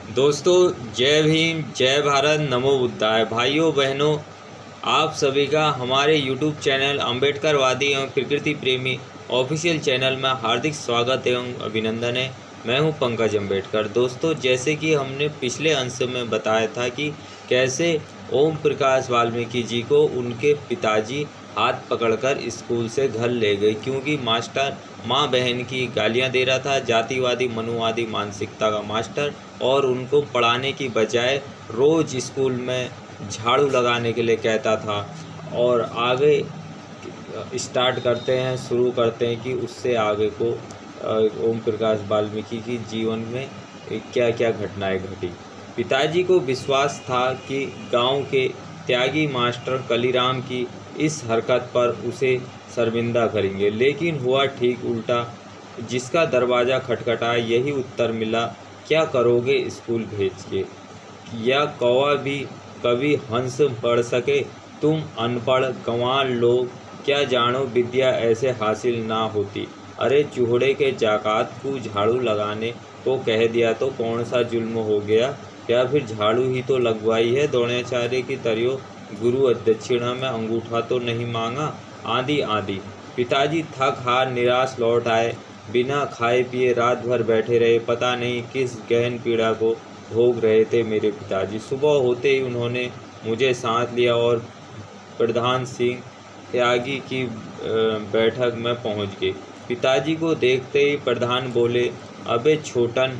दोस्तों, जय भीम, जय भारत, नमो बुद्धाय। भाइयों बहनों, आप सभी का हमारे YouTube चैनल अम्बेडकरवादी एवं प्रकृति प्रेमी ऑफिशियल चैनल में हार्दिक स्वागत एवं अभिनंदन है। मैं हूं पंकज अम्बेडकर। दोस्तों, जैसे कि हमने पिछले अंश में बताया था कि कैसे ओम प्रकाश वाल्मीकि जी को उनके पिताजी हाथ पकड़कर स्कूल से घर ले गए, क्योंकि मास्टर माँ बहन की गालियां दे रहा था, जातिवादी मनुवादी मानसिकता का मास्टर, और उनको पढ़ाने की बजाय रोज़ स्कूल में झाड़ू लगाने के लिए कहता था। और आगे शुरू करते हैं कि उससे आगे को ओम प्रकाश वाल्मीकि की जीवन में क्या क्या घटनाएं घटी। पिताजी को विश्वास था कि गांव के त्यागी मास्टर कलीराम की इस हरकत पर उसे शर्मिंदा करेंगे, लेकिन हुआ ठीक उल्टा। जिसका दरवाज़ा खटखटाया यही उत्तर मिला, क्या करोगे स्कूल भेज के? या कौवा भी कभी हंस पढ़ सके? तुम अनपढ़ गंवार लोग क्या जानो, विद्या ऐसे हासिल ना होती। अरे चूहड़े के जाकात को झाड़ू लगाने को कह दिया तो कौन सा जुल्म हो गया? क्या फिर झाड़ू ही तो लगवाई है? द्रोणाचार्य की तरियो गुरु दक्षिणा में अंगूठा तो नहीं मांगा? आंधी आंधी। पिताजी थक हार निराश लौट आए। बिना खाए पिए रात भर बैठे रहे। पता नहीं किस गहन पीड़ा को भोग रहे थे मेरे पिताजी। सुबह होते ही उन्होंने मुझे साथ लिया और प्रधान सिंह त्यागी की बैठक में पहुंच गए। पिताजी को देखते ही प्रधान बोले, अबे छोटन,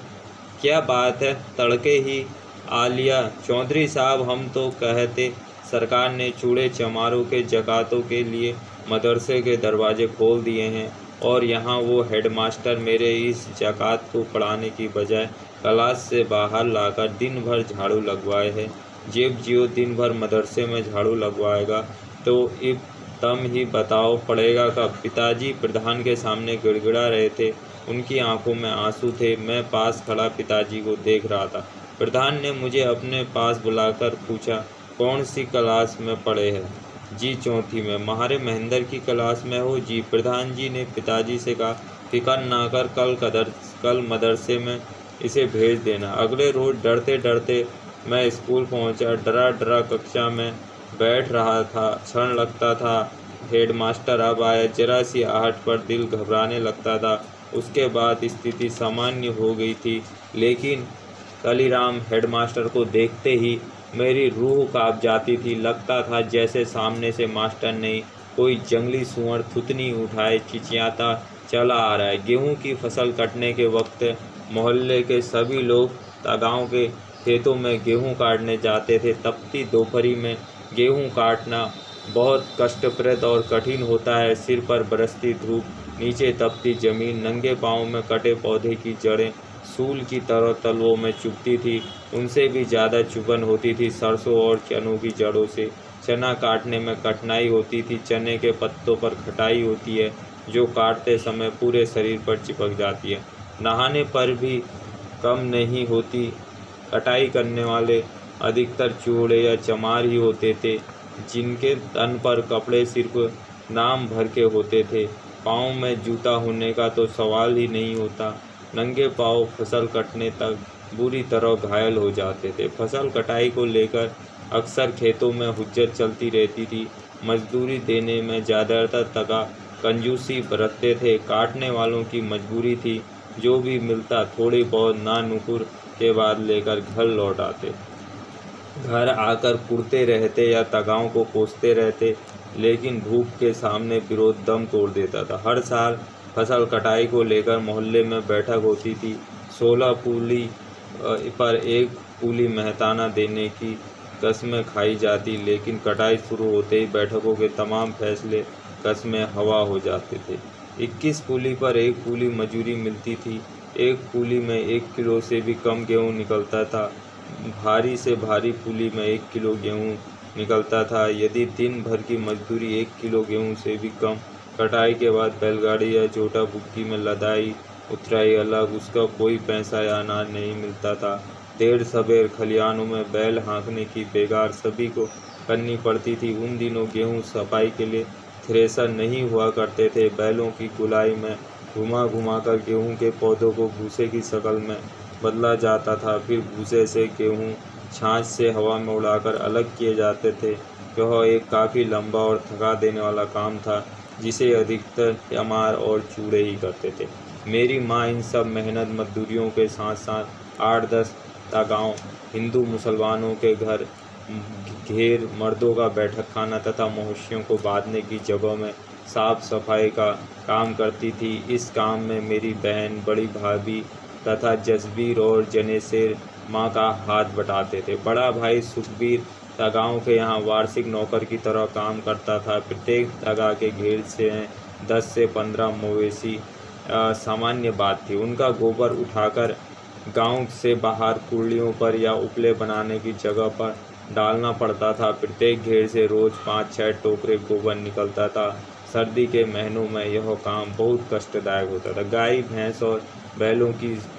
क्या बात है, तड़के ही आ लिया? चौधरी साहब, हम तो कहते सरकार ने चूड़े चमारों के जकातों के लिए मदरसे के दरवाजे खोल दिए हैं, और यहाँ वो हेडमास्टर मेरे इस जकात को पढ़ाने की बजाय क्लास से बाहर लाकर दिन भर झाड़ू लगवाए हैं। जेब जियो दिन भर मदरसे में झाड़ू लगवाएगा तो अब तुम ही बताओ पड़ेगा कब? पिताजी प्रधान के सामने गिड़गिड़ा रहे थे। उनकी आंखों में आंसू थे। मैं पास खड़ा पिताजी को देख रहा था। प्रधान ने मुझे अपने पास बुलाकर पूछा, कौन सी क्लास में पढ़े हैं? जी चौथी में। महारे महेंद्र की क्लास में हो? जी। प्रधान जी ने पिताजी से कहा, फिक्र ना कर, कल मदरसे में इसे भेज देना। अगले रोज डरते डरते मैं स्कूल पहुंचा। डरा डरा कक्षा में बैठ रहा था। क्षण लगता था हेडमास्टर अब आया। जरा सी आहट पर दिल घबराने लगता था। उसके बाद स्थिति सामान्य हो गई थी, लेकिन कलीराम हेडमास्टर को देखते ही मेरी रूह कांप जाती थी। लगता था जैसे सामने से मास्टर नहीं, कोई जंगली सुअर थुतनी उठाए चिचियाता चला आ रहा है। गेहूं की फसल कटने के वक्त मोहल्ले के सभी लोग गाँव के खेतों में गेहूं काटने जाते थे। तपती दोपहरी में गेहूं काटना बहुत कष्टप्रद और कठिन होता है। सिर पर बरसती धूप, नीचे तपती जमीन, नंगे पाँव में कटे पौधे की जड़ें सूल की तरह तलवों में चुभती थी। उनसे भी ज़्यादा चुभन होती थी सरसों और चनों की जड़ों से। चना काटने में कठिनाई होती थी। चने के पत्तों पर खटाई होती है, जो काटते समय पूरे शरीर पर चिपक जाती है। नहाने पर भी कम नहीं होती। कटाई करने वाले अधिकतर चूड़े या चमार ही होते थे, जिनके तन पर कपड़े सिर्फ नाम भर के होते थे। पाँव में जूता होने का तो सवाल ही नहीं होता। नंगे पाँव फसल कटने तक बुरी तरह घायल हो जाते थे। फसल कटाई को लेकर अक्सर खेतों में हुज्जत चलती रहती थी। मजदूरी देने में ज़्यादातर तका कंजूसी बरतते थे। काटने वालों की मजबूरी थी, जो भी मिलता थोड़ी बहुत ना नुकुर के बाद लेकर घर लौट आते। घर आकर कुड़ते रहते या तगाओं को कोसते रहते, लेकिन भूख के सामने विरोध दम तोड़ देता था। हर साल फसल कटाई को लेकर मोहल्ले में बैठक होती थी। 16 कूली पर एक कूली मेहताना देने की कस्में खाई जाती, लेकिन कटाई शुरू होते ही बैठकों के तमाम फैसले कस्में हवा हो जाते थे। 21 कूली पर एक कूली मजूरी मिलती थी। एक कूली में 1 किलो से भी कम गेहूँ निकलता था। भारी से भारी कूली में 1 किलो गेहूँ निकलता था। यदि दिन भर की मजदूरी 1 किलो गेहूँ से भी कम, कटाई के बाद बैलगाड़ी या जोटा बुक्की में लदाई उतराई अलग, उसका कोई पैसा या अनाज नहीं मिलता था। देर सबेर खलिहानों में बैल हाँकने की बेगार सभी को करनी पड़ती थी। उन दिनों गेहूँ सफाई के लिए थ्रेसर नहीं हुआ करते थे। बैलों की गुलाई में घुमा घुमा कर गेहूँ के पौधों को भूसे की शक्ल में बदला जाता था, फिर भूसे से गेहूँ छाछ से हवा में उड़ाकर अलग किए जाते थे। यह एक काफ़ी लंबा और थका देने वाला काम था, जिसे अधिकतर चमार और चूड़े ही करते थे। मेरी माँ इन सब मेहनत मजदूरियों के साथ साथ 8-10 गाँव हिंदू मुसलमानों के घर घेर मर्दों का बैठक खाना तथा मवेशियों को बांधने की जगहों में साफ सफाई का काम करती थी। इस काम में मेरी बहन, बड़ी भाभी तथा जसबीर और जनेशेर माँ का हाथ बटाते थे। बड़ा भाई सुखबीर गाँव के यहाँ वार्षिक नौकर की तरह काम करता था। प्रत्येक तगा के घेर से 10 से 15 मवेशी सामान्य बात थी। उनका गोबर उठाकर गांव से बाहर कुर्लियों पर या उपले बनाने की जगह पर डालना पड़ता था। प्रत्येक घेर से रोज 5-6 टोकरे गोबर निकलता था। सर्दी के महीनों में यह काम बहुत कष्टदायक होता था। गाय, भैंस और बैलों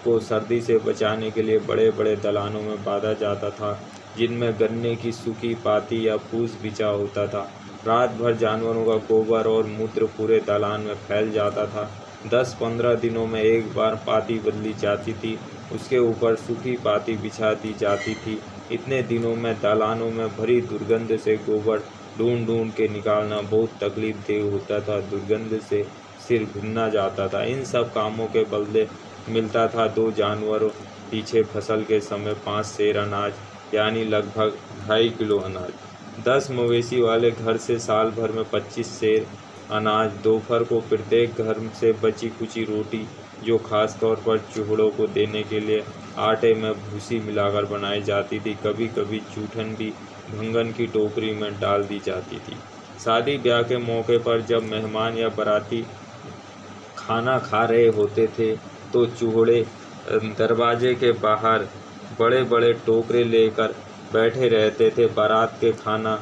को सर्दी से बचाने के लिए बड़े बड़े दलानों में बांधा जाता था, जिनमें गन्ने की सूखी पाती या फूस बिछा होता था। रात भर जानवरों का गोबर और मूत्र पूरे दलान में फैल जाता था। 10-15 दिनों में एक बार पाती बदली जाती थी, उसके ऊपर सूखी पाती बिछा दी जाती थी। इतने दिनों में दालानों में भरी दुर्गंध से गोबर ढूंढ ढूंढ के निकालना बहुत तकलीफदेह होता था। दुर्गंध से सिर घूमना जाता था। इन सब कामों के बदले मिलता था 2 जानवरों पीछे फसल के समय 5 सेर अनाज, यानी लगभग 2.5 किलो अनाज। 10 मवेशी वाले घर से साल भर में 25 सेर अनाज। दोपहर को प्रत्येक घर से बची कुची रोटी, जो खास तौर पर चूहों को देने के लिए आटे में भूसी मिलाकर बनाई जाती थी। कभी कभी जूठन भी भंगन की टोकरी में डाल दी जाती थी। शादी ब्याह के मौके पर जब मेहमान या बाराती खाना खा रहे होते थे, तो चूहोड़े दरवाजे के बाहर बड़े बड़े टोकरे लेकर बैठे रहते थे। बारात के खाना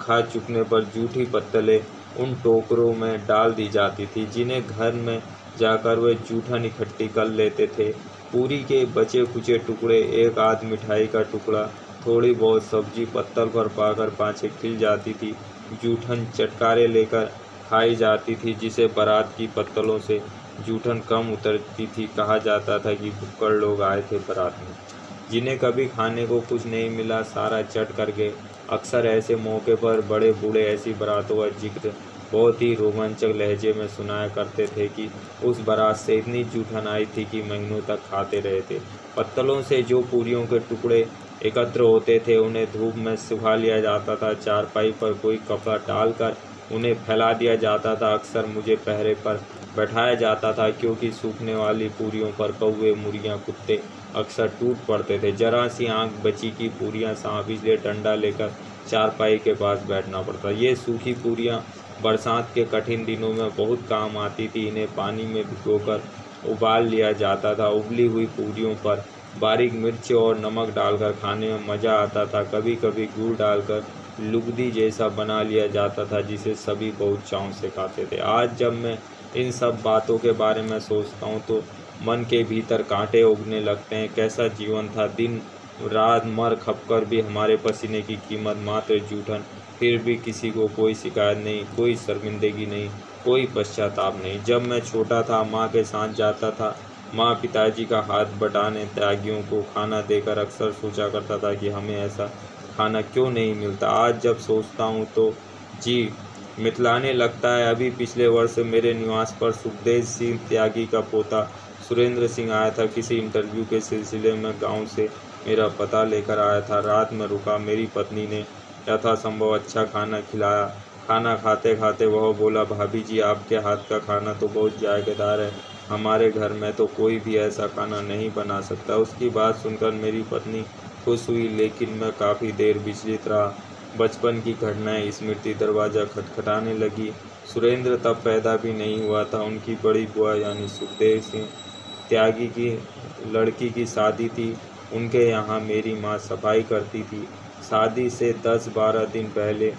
खा चुकने पर जूठी पत्तलें उन टोकरों में डाल दी जाती थी, जिन्हें घर में जाकर वे जूठन इकट्ठी कर लेते थे। पूरी के बचे कुचे टुकड़े, एक आध मिठाई का टुकड़ा, थोड़ी बहुत सब्जी पत्तल पर पाकर पाछे खिल जाती थी। जूठन चटकारे लेकर खाई जाती थी, जिसे बारात की पत्तलों से जूठन कम उतरती थी। कहा जाता था कि भुक्कड़ लोग आए थे बारात में, जिन्हें कभी खाने को कुछ नहीं मिला, सारा चट कर गए। अक्सर ऐसे मौके पर बड़े बूढ़े ऐसी बारातों का जिक्र बहुत ही रोमांचक लहजे में सुनाया करते थे कि उस बारात से इतनी जूठन आई थी कि महीनों तक खाते रहे थे। पत्तलों से जो पूरियों के टुकड़े एकत्र होते थे, उन्हें धूप में सुखा लिया जाता था। चारपाई पर कोई कपड़ा डालकर उन्हें फैला दिया जाता था। अक्सर मुझे पहरे पर बैठाया जाता था, क्योंकि सूखने वाली पूरियों पर कौवे, मुर्गियाँ, कुत्ते अक्सर टूट पड़ते थे। जरा सी आंख बची की पूरियाँ सांप, इसलिए डंडा लेकर चारपाई के पास बैठना पड़ता। ये सूखी पूरियाँ बरसात के कठिन दिनों में बहुत काम आती थी। इन्हें पानी में भिगोकर उबाल लिया जाता था। उबली हुई पूरियों पर बारीक मिर्च और नमक डालकर खाने में मज़ा आता था। कभी कभी गुड़ डालकर लुगदी जैसा बना लिया जाता था, जिसे सभी बहुत चाव से खाते थे। आज जब मैं इन सब बातों के बारे में सोचता हूँ तो मन के भीतर कांटे उगने लगते हैं। कैसा जीवन था! दिन रात मर खपकर भी हमारे पसीने की कीमत मात्र जूठन। फिर भी किसी को कोई शिकायत नहीं, कोई शर्मिंदगी नहीं, कोई पश्चाताप नहीं। जब मैं छोटा था, माँ के साथ जाता था। माँ पिताजी का हाथ बटाने, त्यागियों को खाना देकर अक्सर सोचा करता था कि हमें ऐसा खाना क्यों नहीं मिलता। आज जब सोचता हूँ तो जी मितलाने लगता है। अभी पिछले वर्ष मेरे निवास पर सुखदेव सिंह त्यागी का पोता सुरेंद्र सिंह आया था। किसी इंटरव्यू के सिलसिले में गांव से मेरा पता लेकर आया था। रात में रुका। मेरी पत्नी ने यथासंभव अच्छा खाना खिलाया। खाना खाते खाते वह बोला, भाभी जी, आपके हाथ का खाना तो बहुत जायकेदार है। हमारे घर में तो कोई भी ऐसा खाना नहीं बना सकता। उसकी बात सुनकर मेरी पत्नी खुश हुई, लेकिन मैं काफ़ी देर विचलित रहा। बचपन की घटनाएं स्मृति दरवाज़ा खटखटाने लगी। सुरेंद्र तब पैदा भी नहीं हुआ था। उनकी बड़ी बुआ यानी सुखदेव सिंह त्यागी की लड़की की शादी थी। उनके यहाँ मेरी माँ सफाई करती थी। शादी से 10-12 दिन पहले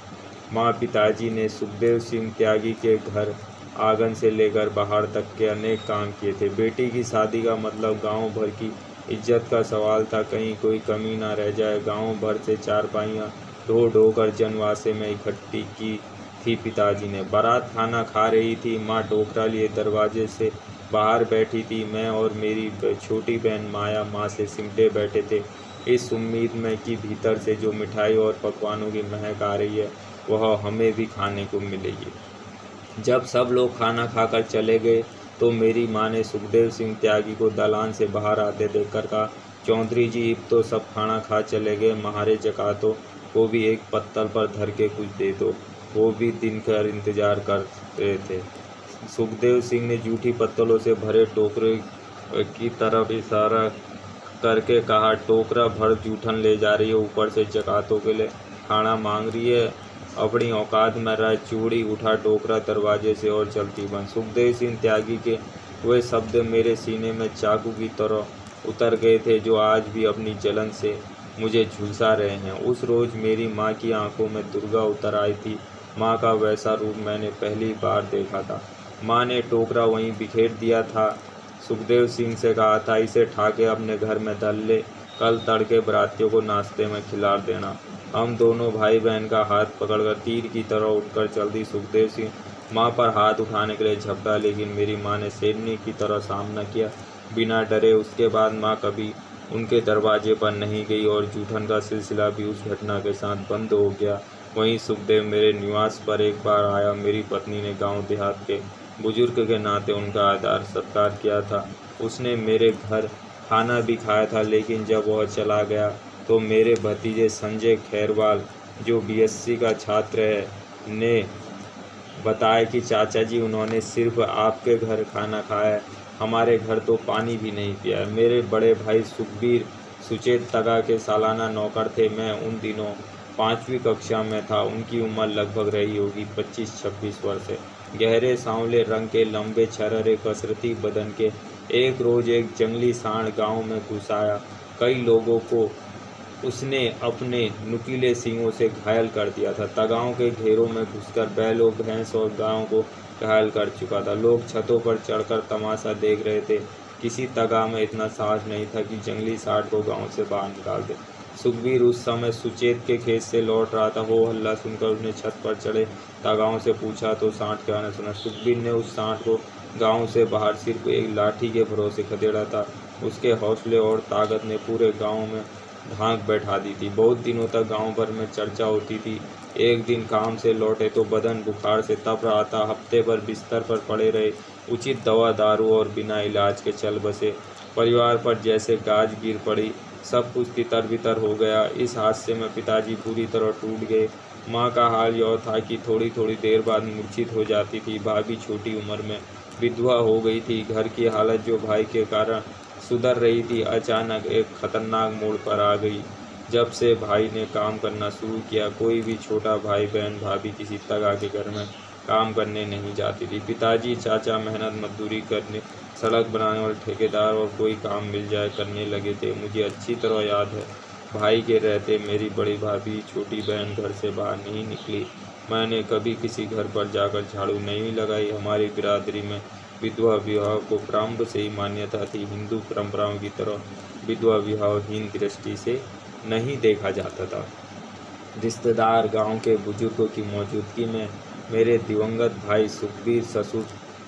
माँ पिताजी ने सुखदेव सिंह त्यागी के घर आंगन से लेकर बाहर तक के अनेक काम किए थे। बेटी की शादी का मतलब गांव भर की इज्जत का सवाल था। कहीं कोई कमी ना रह जाए। गांव भर से चारपाइयाँ ढो ढो कर जनवासे में इकट्ठी की थी पिताजी ने। बारात खाना खा रही थी। माँ टोकरा लिए दरवाजे से बाहर बैठी थी। मैं और मेरी छोटी बहन माया माँ से सिमटे बैठे थे, इस उम्मीद में कि भीतर से जो मिठाई और पकवानों की महक आ रही है वह हमें भी खाने को मिलेगी। जब सब लोग खाना खाकर चले गए तो मेरी माँ ने सुखदेव सिंह त्यागी को दलान से बाहर आते देखकर कहा, चौधरी जी अब तो सब खाना खा चले गए, महारे जकातों को भी एक पत्तल पर धर के कुछ दे दो, वो भी दिन का इंतजार कर रहे थे। सुखदेव सिंह ने जूठी पत्तलों से भरे टोकरे की तरफ इशारा करके कहा, टोकरा भर जूठन ले जा रही है, ऊपर से जकातों के लिए खाना मांग रही है, अपनी औकात में रह। चूड़ी उठा टोकरा दरवाजे से और चलती बंद। सुखदेव सिंह त्यागी के वे शब्द मेरे सीने में चाकू की तरह उतर गए थे, जो आज भी अपनी जलन से मुझे झुलसा रहे हैं। उस रोज़ मेरी माँ की आंखों में दुर्गा उतर आई थी। माँ का वैसा रूप मैंने पहली बार देखा था। माँ ने टोकरा वहीं बिखेर दिया था। सुखदेव सिंह से कहा था, इसे ठाके अपने घर में धर ले, कल तड़के बरातियों को नाश्ते में खिला देना। हम दोनों भाई बहन का हाथ पकड़कर तीर की तरह उठकर चल दी। सुखदेव सिंह माँ पर हाथ उठाने के लिए झपटा, लेकिन मेरी माँ ने शेरनी की तरह सामना किया, बिना डरे। उसके बाद माँ कभी उनके दरवाजे पर नहीं गई और जूठन का सिलसिला भी उस घटना के साथ बंद हो गया। वहीं सुखदेव मेरे निवास पर एक बार आया। मेरी पत्नी ने गांव देहात के बुजुर्ग के नाते उनका आदर सत्कार किया था। उसने मेरे घर खाना भी खाया था, लेकिन जब वह चला गया तो मेरे भतीजे संजय खैरवाल, जो बीएससी का छात्र है, ने बताया कि चाचा जी उन्होंने सिर्फ आपके घर खाना खाया है, हमारे घर तो पानी भी नहीं पिया है। मेरे बड़े भाई सुखबीर सुचेत तगा के सालाना नौकर थे। मैं उन दिनों 5वीं कक्षा में था। उनकी उम्र लगभग रही होगी 25-26 वर्ष है। गहरे सांवले रंग के, लंबे छरहरे कसरती बदन के। एक रोज़ एक जंगली सांड गांव में घुस आया। कई लोगों को उसने अपने नुकीले सींगों से घायल कर दिया था। तगाओं के घेरों में घुसकर बैलों, भैंस और गायों को घायल कर चुका था। लोग छतों पर चढ़कर तमाशा देख रहे थे। किसी तगा में इतना साहस नहीं था कि जंगली सांड को गांव से बाहर निकाल दे। सुखबीर उस समय सुचेत के खेत से लौट रहा था। हो हल्ला सुनकर उसने छत पर चढ़े तगाओं से पूछा तो सांड क्या ने सुना। सुखबीर ने उस सांड को गांव से बाहर सिर्फ एक लाठी के भरोसे खदेड़ा था। उसके हौसले और ताकत ने पूरे गांव में धाक बैठा दी थी। बहुत दिनों तक गांव भर में चर्चा होती थी। एक दिन काम से लौटे तो बदन बुखार से तप रहा था। हफ्ते भर बिस्तर पर पड़े रहे। उचित दवा दारू और बिना इलाज के चल बसे। परिवार पर जैसे गाज गिर पड़ी। सब कुछ तितर बितर हो गया। इस हादसे में पिताजी पूरी तरह टूट गए। माँ का हाल यह था कि थोड़ी थोड़ी देर बाद मूर्छित हो जाती थी। भाभी छोटी उम्र में विधवा हो गई थी। घर की हालत जो भाई के कारण सुधर रही थी, अचानक एक खतरनाक मोड़ पर आ गई। जब से भाई ने काम करना शुरू किया, कोई भी छोटा भाई बहन भाभी किसी तगा के घर में काम करने नहीं जाती थी। पिताजी चाचा मेहनत मजदूरी करने, सड़क बनाने वाले ठेकेदार और कोई काम मिल जाए करने लगे थे। मुझे अच्छी तरह याद है, भाई के रहते मेरी बड़ी भाभी छोटी बहन घर से बाहर नहीं निकली। मैंने कभी किसी घर पर जाकर झाड़ू नहीं लगाई। हमारी बिरादरी में विधवा विवाह को प्रारंभ से ही मान्यता थी। हिंदू परंपराओं की तरह विधवा विवाह हीन दृष्टि से नहीं देखा जाता था। रिश्तेदार गांव के बुजुर्गों की मौजूदगी में मेरे दिवंगत भाई सुखबीर ससुर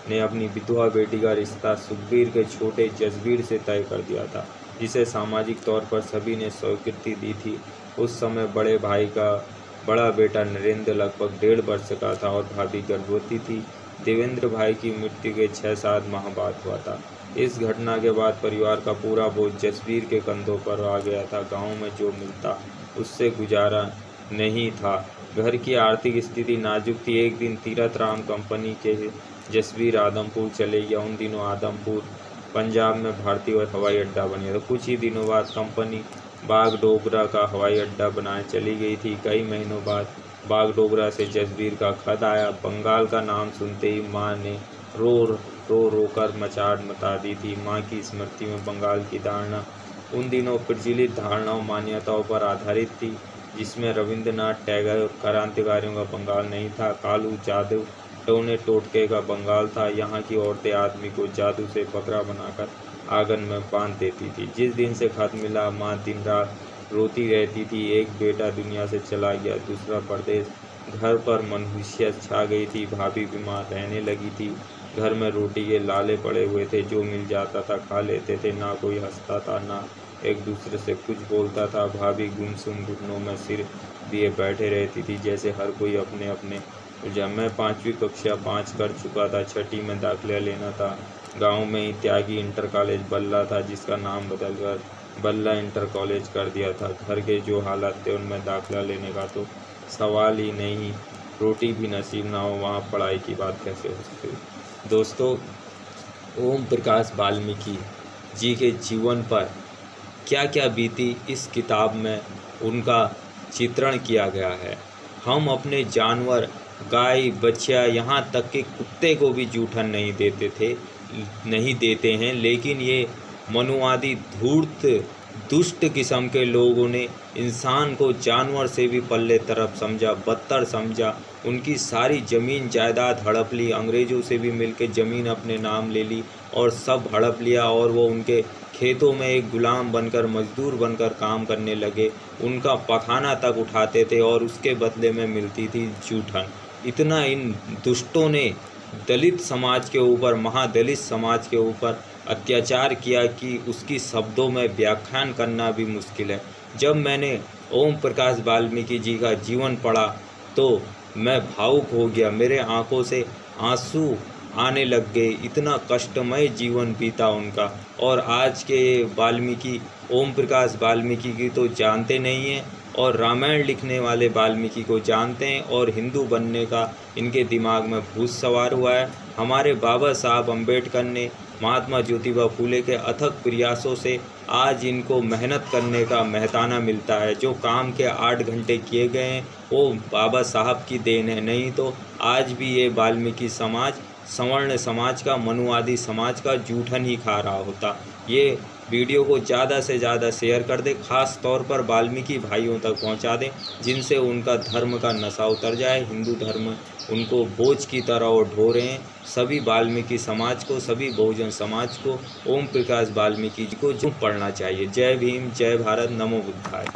ने अपनी विधवा बेटी का रिश्ता सुखबीर के छोटे जसबीर से तय कर दिया था, जिसे सामाजिक तौर पर सभी ने स्वीकृति दी थी। उस समय बड़े भाई का बड़ा बेटा नरेंद्र लगभग 1.5 वर्ष का था और भाभी गर्भवती थी। देवेंद्र भाई की मृत्यु के 6-7 माह बाद हुआ था। इस घटना के बाद परिवार का पूरा बोझ जसबीर के कंधों पर आ गया था। गांव में जो मिलता उससे गुजारा नहीं था। घर की आर्थिक स्थिति नाजुक थी। एक दिन तीरथ राम कंपनी के जसबीर आदमपुर चले गया। उन दिनों आदमपुर पंजाब में भारतीय हवाई अड्डा बन गया था। कुछ ही दिनों बाद कंपनी बागडोगरा का हवाई अड्डा बनाने चली गई थी। कई महीनों बाद बागडोगरा से जसबीर का खत आया। बंगाल का नाम सुनते ही माँ ने रो कर मचाहट मचा दी थी। माँ की स्मृति में बंगाल की धारणा उन दिनों प्रचलित धारणाओं मान्यताओं पर आधारित थी, जिसमें रविंद्रनाथ टैगोर क्रांतिकारियों का बंगाल नहीं था, कालू जादू टोने टोटके का बंगाल था। यहाँ की औरतें आदमी को जादू से बकरा बनाकर आंगन में बांध देती थी। जिस दिन से खत मिला, माँ दिन रात रोती रहती थी। एक बेटा दुनिया से चला गया, दूसरा परदेश घर पर मनहूसियत छा गई थी। भाभी बीमार रहने लगी थी। घर में रोटी के लाले पड़े हुए थे, जो मिल जाता था खा लेते थे। ना कोई हंसता था, ना एक दूसरे से कुछ बोलता था। भाभी गुमसुम घुटनों में सिर दिए बैठे रहती थी, जैसे हर कोई अपने अपने। जब मैं 5वीं कक्षा 5 कर चुका था, 6ठी में दाखिला लेना था। गांव में ही त्यागी इंटर कॉलेज बल्ला था, जिसका नाम बदलकर बल्ला इंटर कॉलेज कर दिया था। घर के जो हालात थे, उनमें दाखिला लेने का तो सवाल ही नहीं। रोटी भी नसीब ना हो, वहाँ पढ़ाई की बात कैसे हो सकती। दोस्तों, ओम प्रकाश वाल्मीकि जी के जीवन पर क्या क्या बीती, इस किताब में उनका चित्रण किया गया है। हम अपने जानवर, गाय, बच्चा, यहाँ तक कि कुत्ते को भी जूठन नहीं देते हैं, लेकिन ये मनुवादी धूर्त दुष्ट किस्म के लोगों ने इंसान को जानवर से भी पल्ले तरफ समझा, बदतर समझा। उनकी सारी ज़मीन जायदाद हड़प ली, अंग्रेज़ों से भी मिलकर ज़मीन अपने नाम ले ली और सब हड़प लिया, और वो उनके खेतों में एक गुलाम बनकर, मजदूर बनकर काम करने लगे। उनका पखाना तक उठाते थे और उसके बदले में मिलती थी जूठन। इतना इन दुष्टों ने दलित समाज के ऊपर, महादलित समाज के ऊपर अत्याचार किया कि उसकी शब्दों में व्याख्यान करना भी मुश्किल है। जब मैंने ओम प्रकाश वाल्मीकि जी का जीवन पढ़ा तो मैं भावुक हो गया, मेरे आंखों से आंसू आने लग गए। इतना कष्टमय जीवन बीता उनका। और आज के वाल्मीकि, ओम प्रकाश वाल्मीकि की तो जानते नहीं हैं, और रामायण लिखने वाले वाल्मीकि को जानते हैं, और हिंदू बनने का इनके दिमाग में भूत सवार हुआ है। हमारे बाबा साहब अम्बेडकर ने महात्मा ज्योतिबा फूले के अथक प्रयासों से आज इनको मेहनत करने का मेहताना मिलता है। जो काम के 8 घंटे किए गए हैं वो बाबा साहब की देन है, नहीं तो आज भी ये वाल्मीकि समाज सवर्ण समाज का, मनुवादी समाज का जूठन ही खा रहा होता। ये वीडियो को ज़्यादा से ज़्यादा शेयर कर दे, ख़ास तौर पर वाल्मीकि भाइयों तक पहुंचा दें, जिनसे उनका धर्म का नशा उतर जाए। हिंदू धर्म उनको बोझ की तरह वो ढो रहे हैं। सभी वाल्मीकि समाज को, सभी बहुजन समाज को ओम प्रकाश वाल्मीकि जी को जो पढ़ना चाहिए। जय भीम, जय भारत, नमो बुद्धाय।